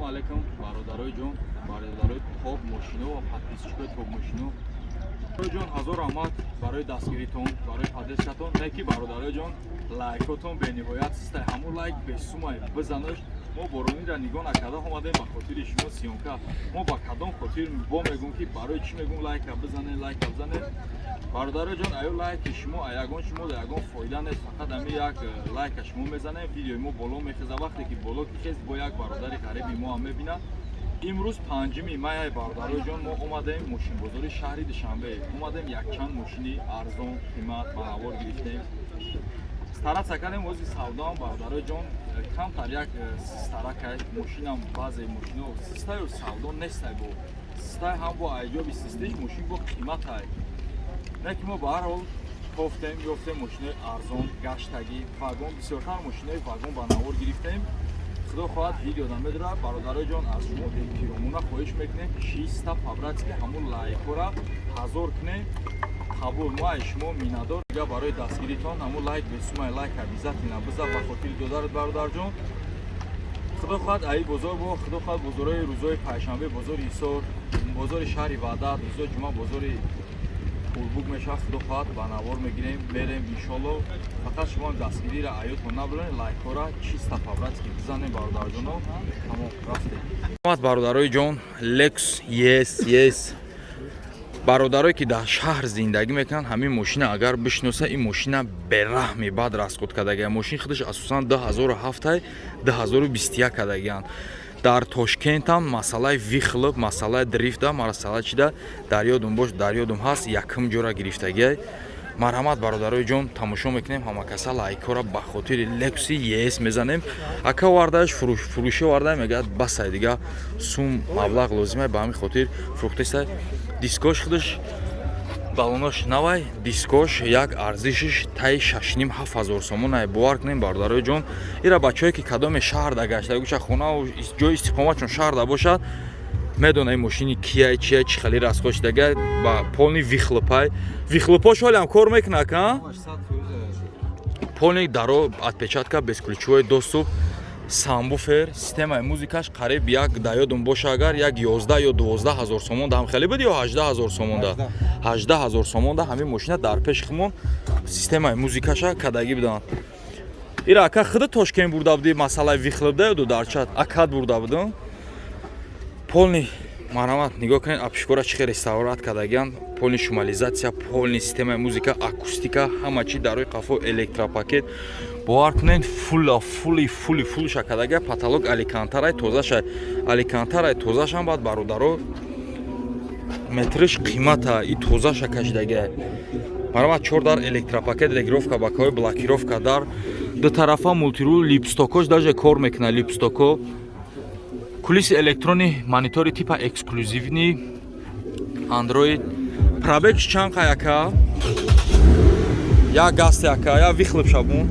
алейкум бародарои ҷон, бародарои топ мошино ва подписчикои топ мошино. Бародарои ҷон, ҳазор раҳмат барои дастгиритон, барои подпискатон. Неки бародарои ҷон, лайкотон бениҳоят систай. Ҳамон лайк бесумай бизанаш. Мо боронира нигоҳ накарда омадем ба хотири шумо сиёнка. Мо ба кадом хотир бо мегӯм ки барои чӣ мегӯм лайка бизанед, лайка бизанед. Бародарои ҷон, аю лайки шумо ягон шумо ягон фоида нест. Фақат ами як лайка шумо мезанед, видеои мо боло мехеза. Вақте ки боло хест бо як бародари ғариби мо ҳам мебинад. имрӯз 5 май бародарои ҷон, мо омадем мошинбозори шаҳри Душанбе. Омадем якчанд мошини арзон, қимат, банавор гирифтем. Старатса кардем ози савдоам бародарои ҷон, камтар як старакай мошинам баъзе мошино систаю савдо нестай бо. Систай ҳам бо айҷоби систаиш мошин бо қиматай. Не ки мо ба ҳар ҳол хофтем, ёфтем мошинои арзон, гаштагӣ, вагон, бисёртар мошинои вагон банавор гирифтем. Худо хоҳад видео намедорад бародарои ҷон, аз шумо эҳтиромона хоҳиш мекунем шиста пабратки ҳамон лайкора ҳазор кунем. қабул мо ай шумо миннатдор. Дига барои дастгиритон ҳамон лайк бесумай лайк обязательно биза ба хотири додарат бародарҷон. худо хоҳад аи бозор бо, худо хоҳад бозорои рӯзои пайшанбе, бозори ҳисор, бозори шаҳри ваъдат, рӯзои ҷумъа бозори пурбук мешавад. худо хоҳад ба навор мегирем, мерем иншолло. фақат шумо дастгирира аётон набурен, лайкора чиста пабратки бизанем бародарҷоно. тамом рафтем. бародарои ҷон, Lexus yes бародарое ки дар шаҳр зиндагӣ мекунанд, ҳамин мошина агар бишноса, ин мошина бераҳми бад расход кардагиан. мошини худаш асосан 2007 2021 кардагиан. дар Тошкентам масъалаи вихлоп, масъалаи дрифта, масъалаи чида дар ёдум бош, дар ёдум ҳаст, якум ҷора гирифтагиай. марҳамат бародарои ҷон, тамошо мекунем ҳама каса лайкора ба хотири Lexus yes мезанем. ака вардааш фурӯшӣ варда мегӯяд басай дига сум маблағ лозимай ба ҳамин хотир фурӯхтесай. дискош худаш балонош навай, дискош як арзишиш таи 6,5-7 сомон ай бовар кунем бародарои ҷон. ира бачаҳое ки кадоме шаҳрда гашта гӯша хонаву ҷои истиқоматшон шаҳрда бошад, медонай мошини кияй чия чӣ хеле расход шудага ба полни вихлопай. Вихлопош ҳолиам кор мекунад ка? Полни даро отпечатка безключовой доступ, самбуфер, системаи музикаш қариб як да ёдум боша агар як 11 ё 12 ҳазор сомон да ҳам хеле буд ё 18 ҳазор сомон да 18 ҳазор сомон да ҳамин мошина дар пеши хумон системаи музикаша кадагӣ буданд. ира ака худ Тошкент бурда буди масъалаи вихлоп да ёду дар чат акад бурда будам. полни марҳамат нигоҳ кунед апишкора чӣ хел реставрат кардагиан, полни шумализатсия, полни системаи музика, акустика, ҳама чӣ дар рӯи қафо электропакет. бовар кунед фулша кардагиа. потолок аликантарай тозаша, аликантарай тозашам баъд бародаро метриш қимата и тозаша кашидагиа. марҳамат 4 дар электропакет, регировка бакаҳои блокировка дар ду тарафа мултирул, липстокош даже кор мекуна липстоко. кулиси электрони монитори типа эксклюзивни Android. пробегш чанд қаяка? як гасти ака, як вихлоп шабун.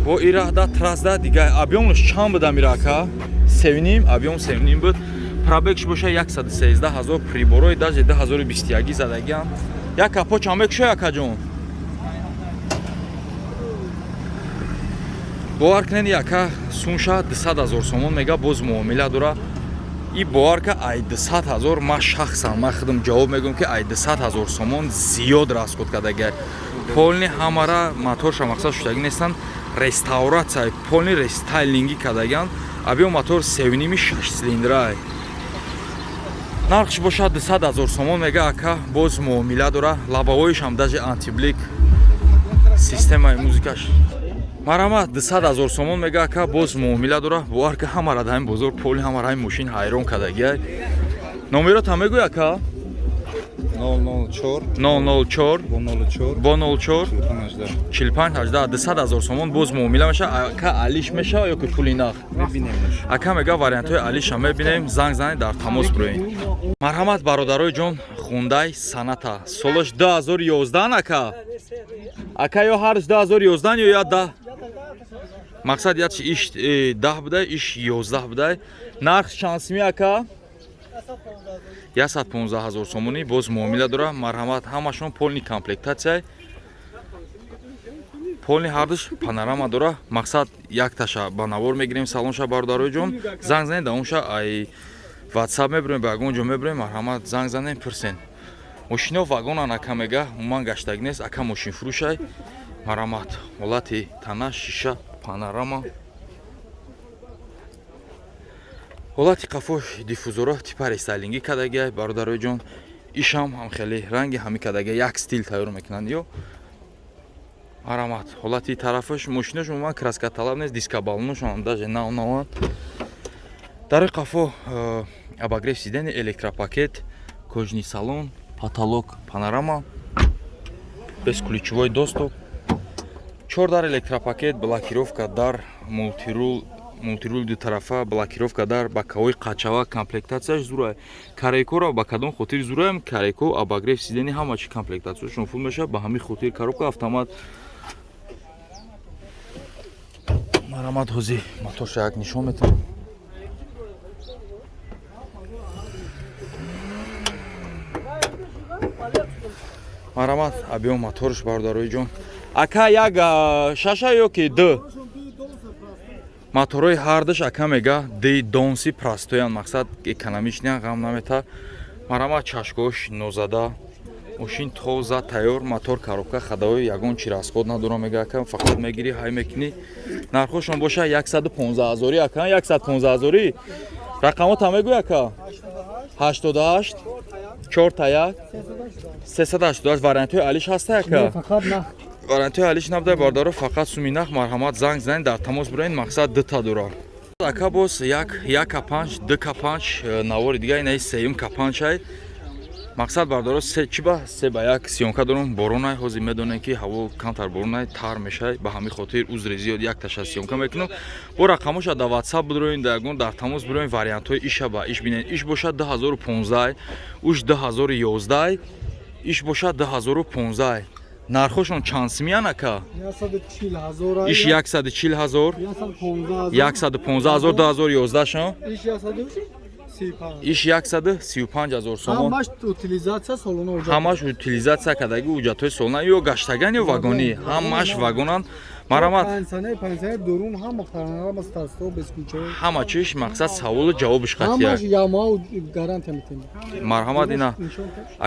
бо ирада тразда дига объёмш чанд будам ира ака? Севним, объём севним буд. пробегш боша 113,000 приборои даже 2021 задагиан. як капо чанд мекушояд ака ҷон? бовар кунед яка сумша 200,000 сомон мега боз муомила дора. и бовар ка ай 200,000 ма шахсан ма худам ҷавоб мегӯям ки ай 200,000 сомон зиёд расход кардагиа. полни ҳамара моторша мақсад шудаги нестанд, реставратсия полни рестайлинги кардагиан. объём мотор 7,5 6 цилиндрай. нархш бошад 200,000 сомон мега ака боз муомила дора. лабаҳоишам даже антиблик, системаи музикаш. марҳамат 200,000 сомон мега ака боз муомила дора. бовар ка ҳамара дар ин бозор поли ҳамара ин мошин ҳайрон кардагиа. номеротам мегӯй ака? 004 004 204 4518 200,000 сомон боз муомила меша. ака алиш мешава ё ки пули нақ? мебинемш. ака мега вариантҳои алиша мебинем. занг занед дар тамос бироед. марҳамат бародарои ҷон, Hyundai Sonata солаш 2011 ака? ака ё ҳарш 2011 ё я 10? мақсад яч иш 10 будай, иш 11 будай. нарх чансими ака? 115,000 сомонӣ боз муомила дора. марҳамат ҳамашон полни комплектатсия. полни ҳардуш панорама дора. Мақсад якташа ба навор мегирем салонша бародарои ҷон. Занг занед даунша ай WhatsApp мебурем ба ягон ҷо мебурем марҳамат занг занем пурсен. Мошино вагонан ака мега умуман гаштаг нест ака мошинфурӯшай марҳамат ҳолати тана шиша панорама ҳолати қафош диффузора типа рестайлинги кардагиай бародарои ҷон. Ишам ҳам хеле ранги ҳами кардагиай як стил тайёр мекунанд ё марҳамат ҳолати тарафаш мошинош умуман краска талаб нест диска балоношон ҳам даже нав дарои қафо обогрев сидени электропакет кожни салон потолок панорама без ключевой доступ 4 дар электропакет блокировка дар мултирул дутарафа блокировка дар боковой қачава комплектатсияш зурай карайкора ба кадом хотир зураем карайко обогрев сидени ҳама чи комплектатсияшон фул мешавад ба ҳамин хотир коробка автомат марҳамат ҳозир моторша як нишон метавонам марҳамат объем моторш бародарои ҷон ака як шаша ё ки д моторои ҳардаш ака мега ди донси прастоян мақсад экономичниан ғам намета марҳамат чашкош нозада мошин тоза тайёр мотор коробка хадаҳои ягон чи расход надора мега ака фақат мегири ҳай мекунӣ нархошон боша 115 000 ака 115 000 рақамо та мегӯй ака 88 41 388 вариантҳои алиш ҳаста ака вариантҳои алиш набудай бардаро фақат суми нах марҳамат занг занед дар тамос буред мақсад дта дора ака боз як капанч ду капанч навори дига инаи сеюм капанчай мақсад бардаро чи ба 3 ба 1 сиёнка дорум боронай ҳозир медонем ки ҳаво камтар боронай тар мешай ба ҳамин хотир узри зиёд як таша сиёнка мекунам бо рақамоша дар WhatsApp бидроин дар ягон дар тамос бидроин вариантҳои иша ба иш бинед иш бошад 2015 уш 2011 иш бошад 2015 нархошон чанд симиян ака 140 000 иш 140 000 115 000 2011 шон иш 135 000 сомон ҳамаш утилизатсия солона уҷат ҳамаш утилизатсия кардаги уҷатҳои солона ё гаштаган ё вагонӣ ҳамаш вагонан марҳамат пансионер дурун ҳама панорама стасто без ключой ҳама чиш мақсад саволу ҷавобиш қатия ҳамаш яма гарантия метем марҳамат ина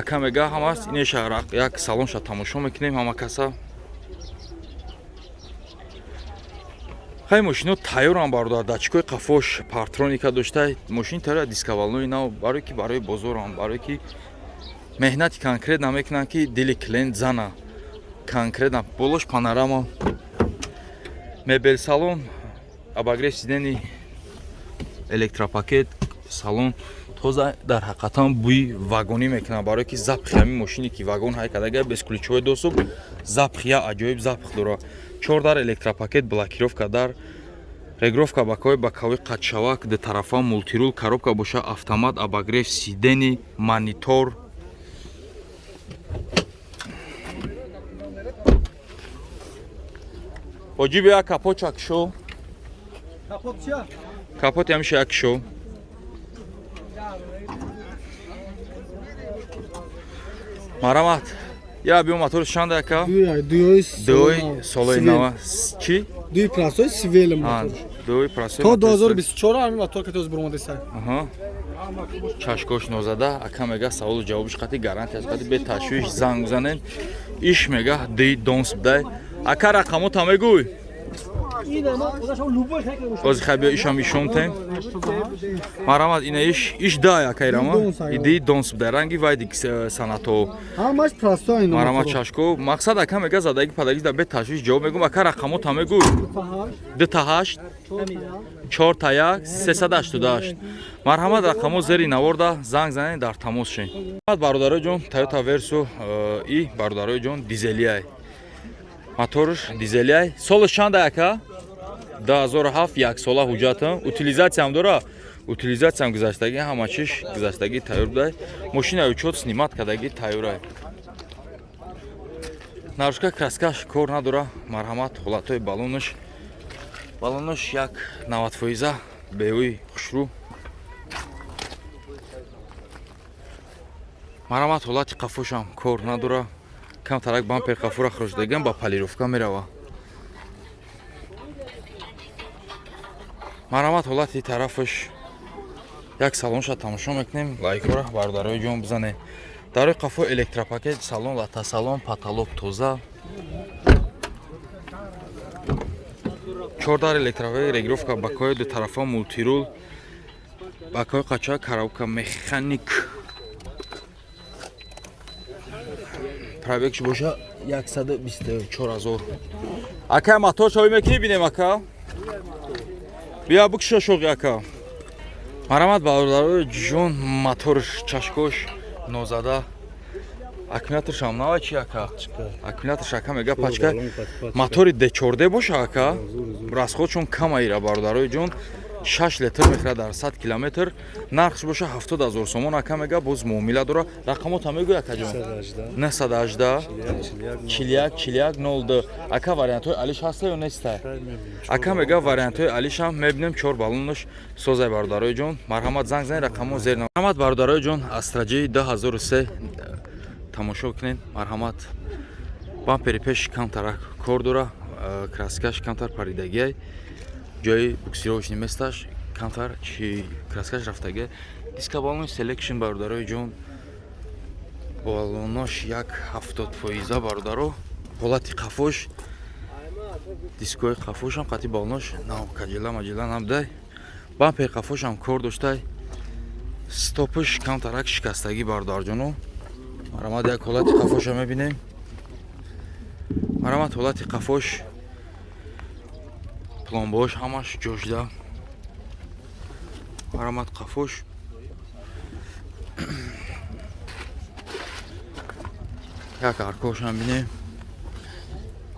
ака мега ҳамаст инеша як салонша тамошо мекунем ҳама каса хай мошино тайёрам бародар датчикои қафош партроника доштай мошин тайёр дискавалнои нав барое ки барои бозорам барое ки меҳнати конкрет намекунанд ки дили клиент зана конкретна болош панорама мебел салон обогрев сидени электропакет салон тоза дар ҳақиқатан бӯи вагонӣ мекунад барое ки запхи ҳамин мошине ки вагон ҳай кардага без ключовой доступ запхия аҷоиб запх дора 4 дар электропакет блокировка дар регировка боковой қатшавак ду тарафа мултирул коробка боша автомат обогрев сидени монитор оҷиби як капот чакшо капот ҳамиша як шо марҳамат я биё мотор чанд ака дуи солои нава чи дуи прасой свел мотор дуи прасой то 2024 ҳамин мотор ки тоз бурмадисай чашкош нозада ака мега саволу ҷавобиш қати гарантия аз қати бе ташвиш занг занен иш мега ди донс бдай ака рақамо та мегӯй ҳозир хай биё ишам ишонтем марҳамат ина иш дай ака ирама иди донс бдай ранги вай дик санато ҳамаш прасой марҳамат чашко мақсад ака мега задаги падаги да бе ташвиш ҷавоб мегӯм ака рақамо та мегӯй 28 41 388 марҳамат рақамо зери наворда занг занед дар тамос шин бародарои ҷон Toyota Verso и бародарои ҷон дизелияй моторш дизелияй солаш чанда ака 2007 як сола ҳуҷҷатам утилизатсиям дора утилизатсиям гузаштаги ҳама чиш гузаштаги тайёр будай мошина учёт снимат кардаги тайёрай нарушка краскаш кор надора марҳамат ҳолатҳои балонаш як 90% беҳои хушрӯ марҳамат ҳолати қафошам кор надора камтарак бампер қафура хроҷдаган ба полировка мерава марамат ҳолати тарафаш як салонша тамошо мекунем. Лайкора бародарои ҷон бизане. Дар рӯи қафо электропакет, салон латасалон, потолок тоза. 4 дар электропакет, регулировка бакои ду тарафа мултирул, бакои қача, коробка механик. Пробегш боша 124000. Ака мотор шои мекунӣ бинем ака? Бия букша шоғи ака. Марамат бародарои ҷон мотор чашкош нозада. Аккумуляторш ҳам нава чи ака? Аккумуляторш ака мега пачка. Мотори D4D боша ака? Расходшон камаира бародарои ҷон. 6 литр мехӯрад дар 100 километр. Нархш боша 70000 сомон ака мега боз муомила дора. Рақамота мегӯй ака ҷон? 918 41 02. Ака вариантҳои алиш ҳаста ё неста? Ака мега вариантҳои алишам мебинем 4 баллонош созай бародарои ҷон. Марҳамат занг занед, рақамо зер на. Марҳамат бародарои ҷон, Астраҷи 2003 тамошо кунед. Марҳамат. Бампери пеш камтара кор дора, краскаш камтар паридагиай. Ҷои буксировочный месташ камтар чи краскаш рафтага. Диска балони selection бародарои ҷон. Балонош 170% бародаро. Ҳолати қафош. Дискои қафошам қати балонош нав каҷила маҷила намдай. Бампери қафошам кор доштай. Стопиш камтарак шикастагӣ бародарҷоно. Марамат як ҳолати қафоша мебинем. Марамат ҳолати қафош пломбош ҳамаш ҷошда. Марамат қафош як аркошам бинем.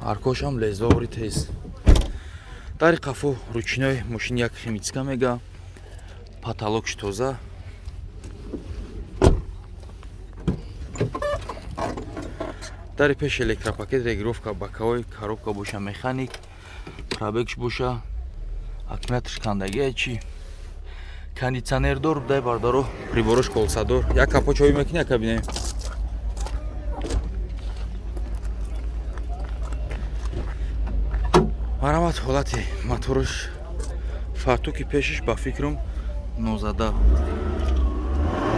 Аркошам лезвори тез. Дари қафо ручной мошин як химическа мега. Потолокш тоза. Дари пеш электропакет, регулировка бакаой, коробка боша механик. Пробегш боша, аккумуляторш кандагия чи. Кондиционер дор дай бардаро, приборош колсадор. Як капо чой мекунӣ ака бинем. Марамат ҳолати моторош фартуки пешиш ба фикрам нозада.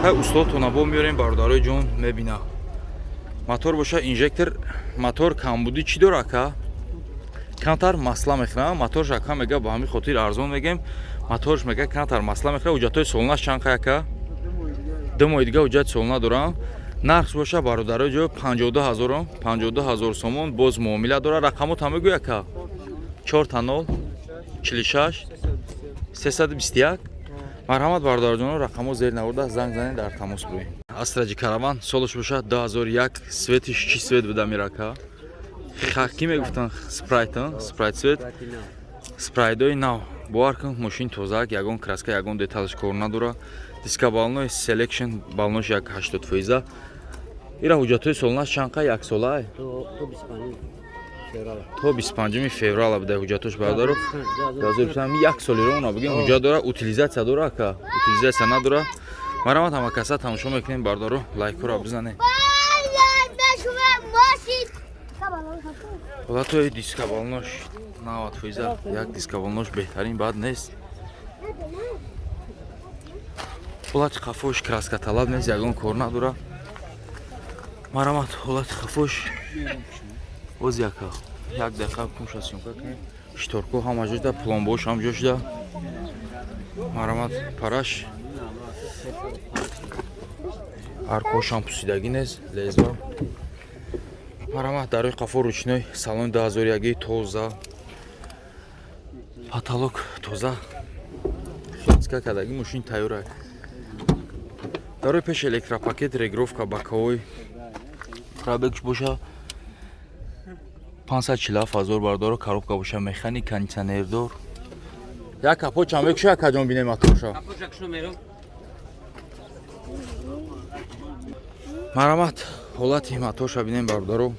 Ҳай устод тонабо миёрем бардарои ҷон мебина. Мотор боша инжектор, мотор камбуди чӣ дора ака? Камтар масла мехӯрам, моторш ака мега ба ҳамин хотир арзон мегем. Моторш мега камтар масла мехӯрам. Ҳуҷҷатҳои солнаш чанд қай ака? 2 моҳи дига ҳуҷҷати солна дорам. Нархш боша бародарои ҷо 52000 сомон боз муомила дора. Рақамота мегӯй ака? 4 46 321. Марҳамат бародарҷоно, рақамо зер навурда занг занед дар тамос бӯед. Астраҷи караван солаш боша 2001. Светиш чӣ свет буда мирака? Хақӣ мегуфтан спрайт свет. Спрайдои нав. Бовар кун мошин тозак, ягон краска, ягон деталш кор надора. Диска балонои selection балонош 180%. Ира ҳуҷҷатҳои солнаш чанд қай? 1 солай? То 25 феврал буда ҳуҷҷатош бардаро. 1 солиро уна бигем ҳуҷҷат дора, утилизатсия дора ака? Утилизатсия надора. Марамат ҳама каса тамошо мекунем бардаро, лайкора бизанед. ҳолатои диска балонош 90%. Як диска балонош беҳтарин бад нест. ҳолати қафош краска талаб нест, ягон кор надора. Марамат ҳолати қафош боз яка. Як дақиқа кумша сёмка кунем. Шторко ҳама ҷошда, пломбош ҳам ҷошда. Марамат параш. Аркошам пусидагӣ нест, лезва. Марамат дар рӯи қафо ручной, салони 2001 тоза. Потолок тоза. Химическа кардагӣ мошин тайёра. Дар рӯи пеш электропакет, регулировка бакаой. Пробегш боша 547000 бардаро, коробка боша механик, кондиционердор. Як капо чанд мекуша акаҷон бинем мотороша? Марамат ҳолати мотороша бинем бардаро.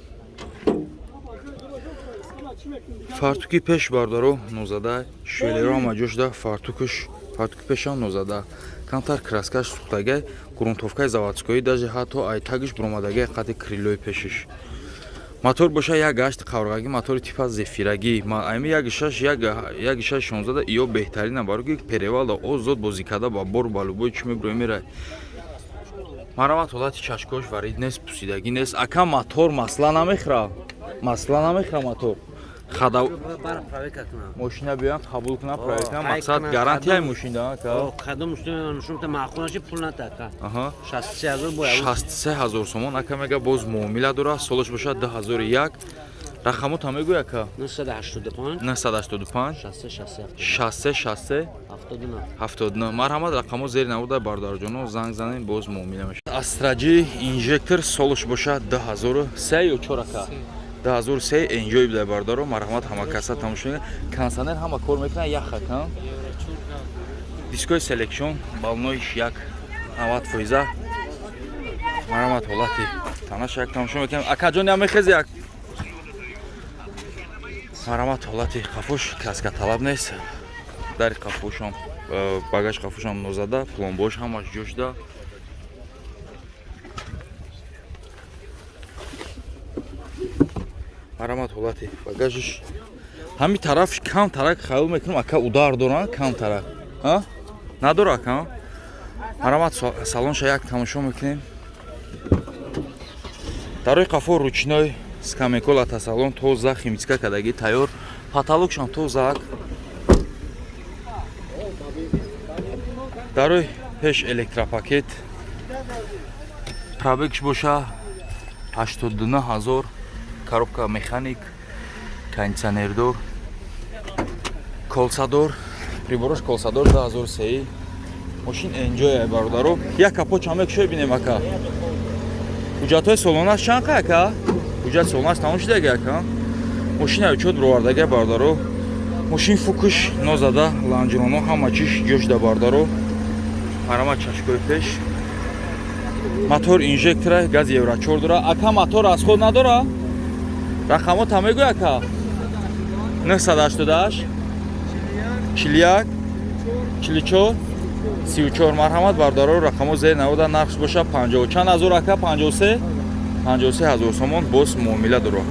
Фартуки пеш бардаро нозада, швелеро ҳама ҷошда, фартуки пешам нозада. Камтар краскаш сухтагай, грунтовкаи заводскои даже ҳатто айтагиш бромадагай қати крилои пешиш. мотор боша як гашт қаврағагӣ мотори типа зефирагӣ ами як иша 16 ё беҳтарина бароки перевалда озод бозикада ба бор балубой чӣ мебро мера марамат ҳолати чашкош варид нест пусидагӣ нест ака мотор масъала намехӯра мотор хадав мошина биён қабул кунам проектна мақсад гарантияи мошин дам ака кадом мошина нушумта маъқулаши пул натака аҳа 63000 бояд 63000 сомон ака мега боз муомила дора солаш бошад 2001 рақамота мегӯй ака 985 60 79 марҳамат рақамо зери навода бародарҷоно занг занем боз муомила мешавад астраҷи инжектор солаш бошад 2003 ё 4 ака 2003 энҷой бида бардаро марҳамат ҳама каса тамошо кондитсионер ҳама кор мекунад яха кан дискои селекшн балноиш як 90% марҳамат ҳолати танаша як тамошо мекунем акаҷон ям мехези як марҳамат ҳолати қафош каска талаб нест дари қафошам багаж қафошам нозада пломбош ҳамаш ҷошда марҳамат ҳолати багажиш ҳами тарафш кам тарак хаёл мекунам ака удар доран кам тарак надора ака марҳамат салонша як тамошо мекунем дар рӯи қафо ручной скамекола салон тоза химичка кардагӣ тайёр потолокшам тоза дар рӯи пеш электропакет пробегш боша 89000 коробка механик кондитсионердор колсадор приборош колсадор 2003 мошин энҷой бародаро як капоч мекушои бинем ака ҳуҷҷатҳои солонаш чанқа ака ҳуҷҷати солонаш тамом шудаги ака мошина учёт бировардаги бародаро мошин фукуш нозада ланҷроно ҳама чиш ҷошда бародаро марҳамат чашкои пеш мотор инжектора гази евро 4 дора ака мотор аз худ надора рақамота мегӯй ака 988 41 44 34 марҳамат бародаро рақамо зери навода нархш боша 50 чанд ҳазор ака 53 000 сомон боз муомила дора